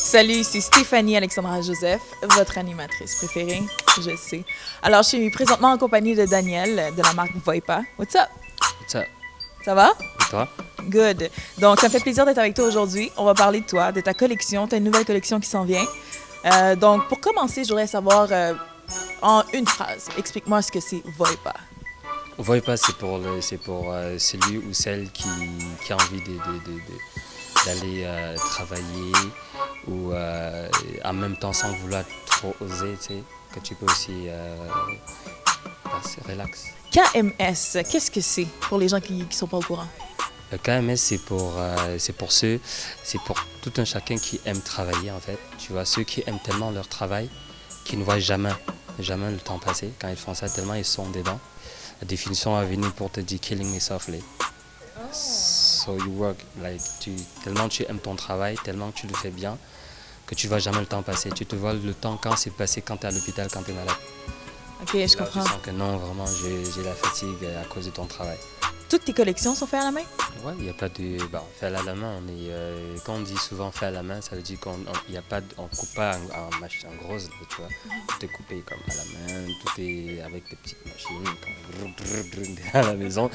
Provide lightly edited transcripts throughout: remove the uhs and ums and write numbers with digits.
Salut, c'est Stéphanie Alexandra Joseph, votre animatrice préférée, je sais. Alors, je suis présentement en compagnie de Daniel de la marque Voipa. What's up? What's up? Ça va? Et toi? Good. Donc, ça me fait plaisir d'être avec toi aujourd'hui. On va parler de toi, de ta collection, ta nouvelle collection qui s'en vient. Donc, pour commencer, je voudrais savoir en une phrase, explique-moi ce que c'est Voipa. Voipa, c'est pour celui ou celle qui a envie d'aller travailler ou en même temps sans vouloir trop oser, tu sais, que tu peux aussi passer relax. KMS, qu'est-ce que c'est pour les gens qui ne sont pas au courant? Le KMS, c'est pour tout un chacun qui aime travailler en fait. Tu vois, ceux qui aiment tellement leur travail qu'ils ne voient jamais le temps passer. Quand ils font ça, tellement ils sont dedans. La définition va venir pour te dire killing me softly. So you work, like, tellement tu aimes ton travail, tellement tu le fais bien, que tu ne vois jamais le temps passer. Tu te vois le temps quand c'est passé, quand tu es à l'hôpital, quand tu es malade. Ok, je comprends. Tu sens que non, vraiment, j'ai la fatigue à cause de ton travail. Toutes tes collections sont faites à la main? Ouais, il n'y a pas de... fait à la main, quand on dit souvent fait à la main, ça veut dire qu'on coupe pas en machine grosse, tu vois. Tout est coupé comme à la main, tout est avec des petites machines, comme à la maison.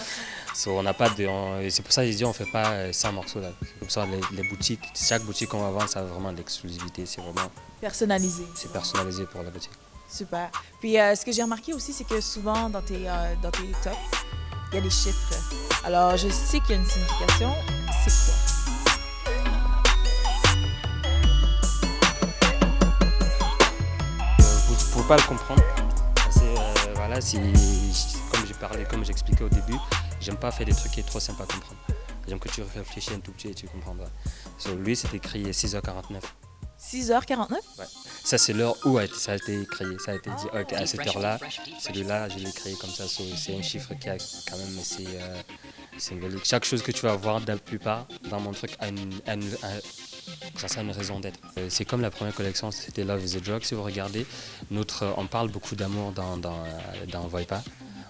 So, on n'a pas de... c'est pour ça que je dis on fait pas 100 morceaux là. C'est comme ça, les boutiques, chaque boutique qu'on va vendre, ça a vraiment de l'exclusivité, c'est vraiment... Personnalisé. C'est personnalisé pour la boutique. Super. Puis ce que j'ai remarqué aussi, c'est que souvent dans tes tops, il y a des chiffres. Alors, je sais qu'il y a une signification. C'est quoi? Vous ne pouvez pas le comprendre. Voilà, comme j'expliquais au début, j'aime pas faire des trucs qui sont trop simples à comprendre. J'aime que tu réfléchis un tout petit et tu comprendras. Sur lui, c'est écrit 6h49. 6h49? Ouais. Ça, c'est l'heure où ça a été créé. Ça a été dit, ok, à cette heure-là, celui-là, je l'ai créé comme ça. C'est un chiffre qui a quand même assez symbolique. Chaque chose que tu vas voir, la plupart, dans mon truc, a une raison d'être. C'est comme la première collection, c'était Love is a Drug. Si vous regardez, on parle beaucoup d'amour dans Voipa.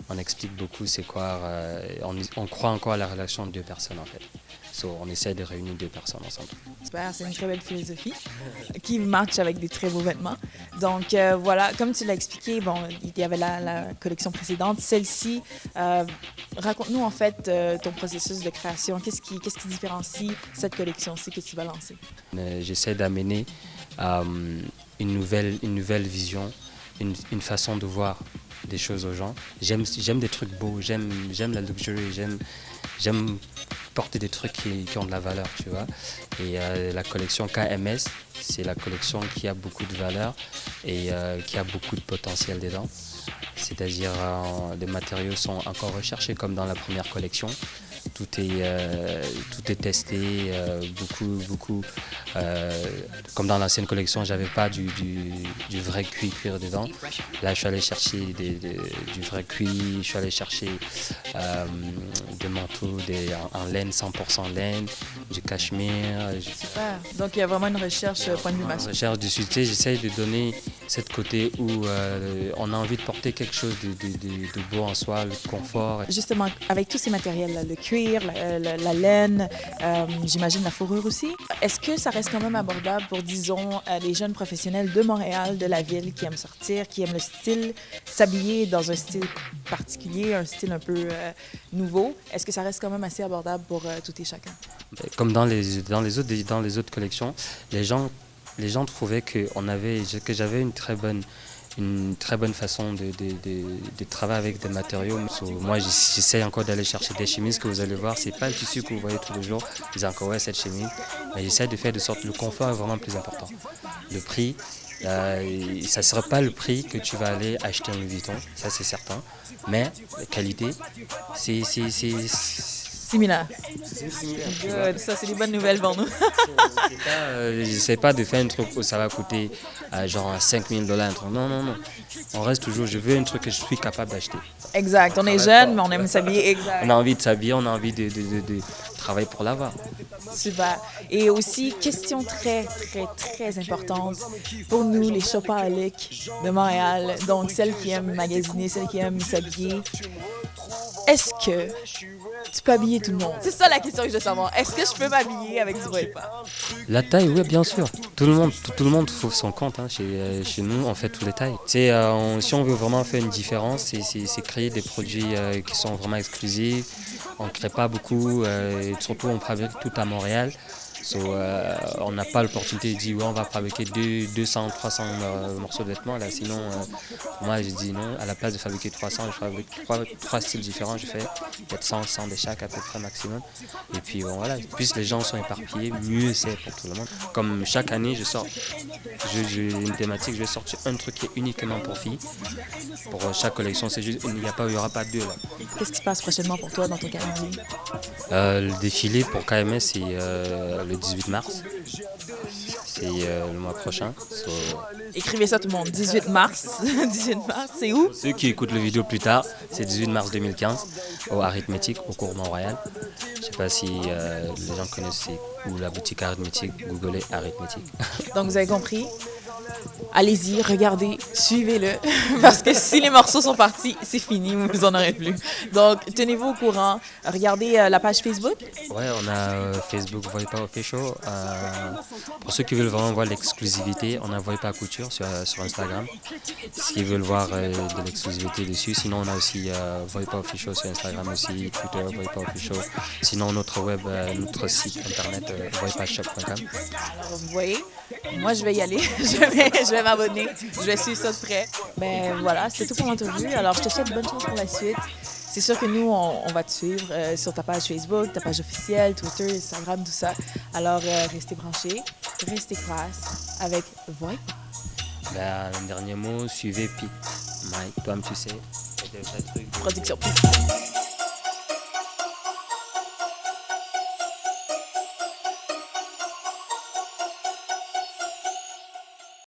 On explique beaucoup c'est quoi, on croit encore à la relation de deux personnes en fait. So, on essaie de réunir deux personnes ensemble. Super, c'est une très belle philosophie qui match avec des très beaux vêtements. Donc voilà, comme tu l'as expliqué, bon, il y avait la collection précédente. Celle-ci, raconte-nous en fait ton processus de création. Qu'est-ce qui différencie cette collection-ci que tu vas lancer? J'essaie d'amener une nouvelle vision, une façon de voir des choses aux gens. J'aime des trucs beaux, j'aime la luxury, j'aime porter des trucs qui ont de la valeur, tu vois. Et la collection KMS, c'est la collection qui a beaucoup de valeur et qui a beaucoup de potentiel dedans. C'est-à-dire les matériaux sont encore recherchés comme dans la première collection. Tout est testé, beaucoup. Comme dans l'ancienne collection, j'avais pas du vrai cuir dedans. Là, je suis allé chercher du vrai cuir, je suis allé chercher des manteaux en laine, 100% laine, du cachemire. Super. Donc, il y a vraiment une recherche point de vue masculin. Une recherche du succès. J'essaye de donner cette côté où on a envie de porter quelque chose de beau en soi, le confort. Justement, avec tous ces matériels, le cuir, la laine, j'imagine la fourrure aussi. Est-ce que ça reste quand même abordable pour, disons, les jeunes professionnels de Montréal, de la ville, qui aiment sortir, qui aiment le style, s'habiller dans un style particulier, un style un peu nouveau? Est-ce que ça reste quand même assez abordable pour tout et chacun? Comme dans les autres collections, les gens trouvaient que j'avais une très bonne façon de travailler avec des matériaux. Moi, j'essaie encore d'aller chercher des chemises que vous allez voir. C'est pas le tissu que vous voyez tous les jours. Ils disent encore ouais, cette chemise. Mais j'essaie de faire de sorte que le confort est vraiment plus important. Le prix, ça ne sera pas le prix que tu vas aller acheter un Louis Vuitton, ça c'est certain. Mais la qualité, c'est similaire. Good. Ça, c'est des bonnes nouvelles pour nous. J'essaie pas de faire un truc où ça va coûter genre $5 000. Non. On reste toujours, je veux un truc que je suis capable d'acheter. Exact. On est jeune, mais on aime s'habiller. Exact. On a envie de s'habiller, on a envie de travailler pour l'avoir. Super. Et aussi, question très, très, très importante pour nous, les shopaholics de Montréal, donc celles qui aiment magasiner, celles qui aiment s'habiller. Est-ce que tu peux habiller tout le monde? C'est ça la question que je veux savoir. Est-ce que je peux m'habiller avec du Voipa? La taille, oui, bien sûr. Tout le monde trouve son compte. Hein. Chez nous, on fait toutes les tailles. Si on veut vraiment faire une différence, c'est créer des produits qui sont vraiment exclusifs. On ne crée pas beaucoup, et surtout on fabrique tout à Montréal. On n'a pas l'opportunité de dire ouais, on va fabriquer 200, 300 morceaux de vêtements. Là. Sinon, pour moi, je dis non. À la place de fabriquer 300, je fabrique trois styles différents. Je fais peut-être 100 de chaque à peu près maximum. Et puis bon, voilà, plus les gens sont éparpillés, mieux c'est pour tout le monde. Comme chaque année, j'ai une thématique, je vais sortir un truc qui est uniquement pour filles. Pour chaque collection, c'est juste, il n'y aura pas deux là. Qu'est-ce qui se passe prochainement pour toi dans ton calendrier? Le défilé pour KMS, c'est le 18 mars. C'est le mois prochain. Écrivez ça tout le monde. 18 mars. 18 mars, c'est où? Ceux qui écoutent la vidéo plus tard, c'est 18 mars 2015 au Arithmétique, au cours Mont-Royal. Je ne sais pas si les gens connaissent où la boutique Arithmétique, googlez Arithmétique. Donc vous avez compris? Allez-y, regardez, suivez-le, parce que si les morceaux sont partis, c'est fini, vous en aurez plus. Donc, tenez-vous au courant. Regardez la page Facebook. Ouais, on a Facebook Voipa Official. Pour ceux qui veulent vraiment voir l'exclusivité, on a Voipa Couture sur Instagram. S'ils veulent voir de l'exclusivité dessus. Sinon, on a aussi Voipa Official sur Instagram aussi, Twitter Voipa Official. Sinon, notre notre site internet voipashop.com. Alors, vous voyez, moi, je vais y aller. Je vais m'abonner. Je vais suivre ça de près. Ben voilà, c'était tout pour l'entrevue. Alors, je te souhaite bonne chance pour la suite. C'est sûr que nous, on va te suivre sur ta page Facebook, ta page officielle, Twitter, Instagram, tout ça. Alors, restez branchés, restez classe avec Voipa. Ben, un dernier mot, suivez Pete, Mike, toi-même tu sais, c'est des vrais trucs. Production.